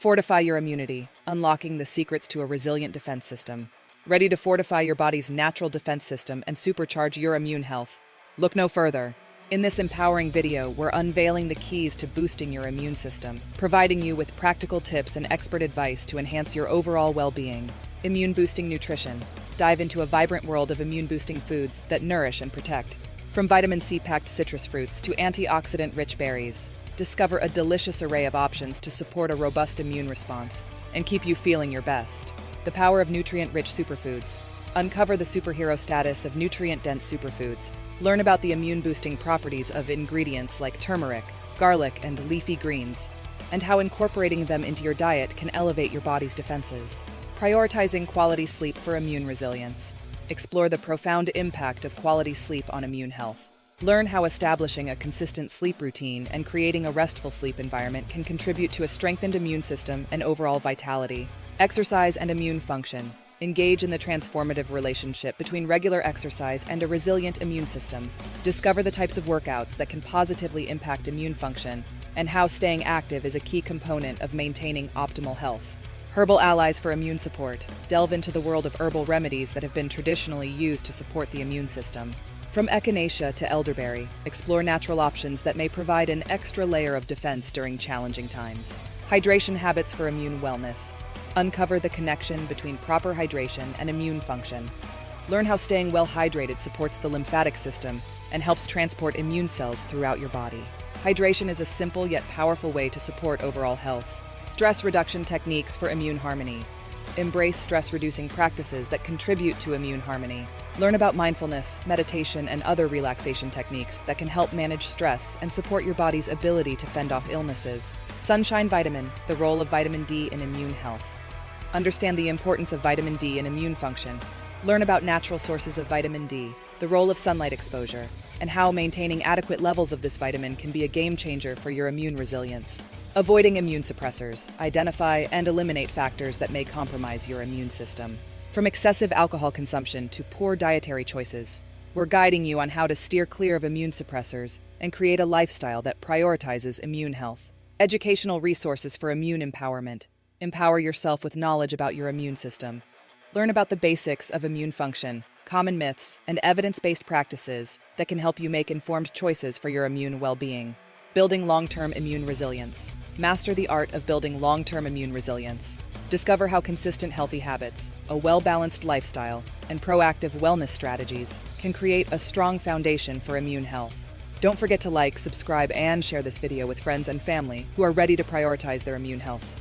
Fortify your immunity, unlocking the secrets to a resilient defense system. Ready to fortify your body's natural defense system and supercharge your immune health? Look no further. In this empowering video, we're unveiling the keys to boosting your immune system, providing you with practical tips and expert advice to enhance your overall well-being. Immune-boosting nutrition. Dive into a vibrant world of immune-boosting foods that nourish and protect. From vitamin C-packed citrus fruits to antioxidant-rich berries, discover a delicious array of options to support a robust immune response and keep you feeling your best. The power of nutrient-rich superfoods. Uncover the superhero status of nutrient-dense superfoods. Learn about the immune-boosting properties of ingredients like turmeric, garlic, and leafy greens, and how incorporating them into your diet can elevate your body's defenses. Prioritizing quality sleep for immune resilience. Explore the profound impact of quality sleep on immune health. Learn how establishing a consistent sleep routine and creating a restful sleep environment can contribute to a strengthened immune system and overall vitality. Exercise and immune function. Engage in the transformative relationship between regular exercise and a resilient immune system. Discover the types of workouts that can positively impact immune function and how staying active is a key component of maintaining optimal health. Herbal allies for immune support. Delve into the world of herbal remedies that have been traditionally used to support the immune system. From echinacea to elderberry, explore natural options that may provide an extra layer of defense during challenging times. Hydration habits for immune wellness. Uncover the connection between proper hydration and immune function. Learn how staying well hydrated supports the lymphatic system and helps transport immune cells throughout your body. Hydration is a simple yet powerful way to support overall health. Stress reduction techniques for immune harmony. Embrace stress-reducing practices that contribute to immune harmony. Learn about mindfulness, meditation, and other relaxation techniques that can help manage stress and support your body's ability to fend off illnesses. Sunshine vitamin, the role of vitamin D in immune health. Understand the importance of vitamin D in immune function. Learn about natural sources of vitamin D, the role of sunlight exposure, and how maintaining adequate levels of this vitamin can be a game changer for your immune resilience. Avoiding immune suppressors. Identify and eliminate factors that may compromise your immune system. From excessive alcohol consumption to poor dietary choices, we're guiding you on how to steer clear of immune suppressors and create a lifestyle that prioritizes immune health. Educational resources for immune empowerment. Empower yourself with knowledge about your immune system. Learn about the basics of immune function, common myths, and evidence-based practices that can help you make informed choices for your immune well-being. Building long-term immune resilience. Master the art of building long-term immune resilience. Discover how consistent healthy habits, a well-balanced lifestyle, and proactive wellness strategies can create a strong foundation for immune health. Don't forget to like, subscribe, and share this video with friends and family who are ready to prioritize their immune health.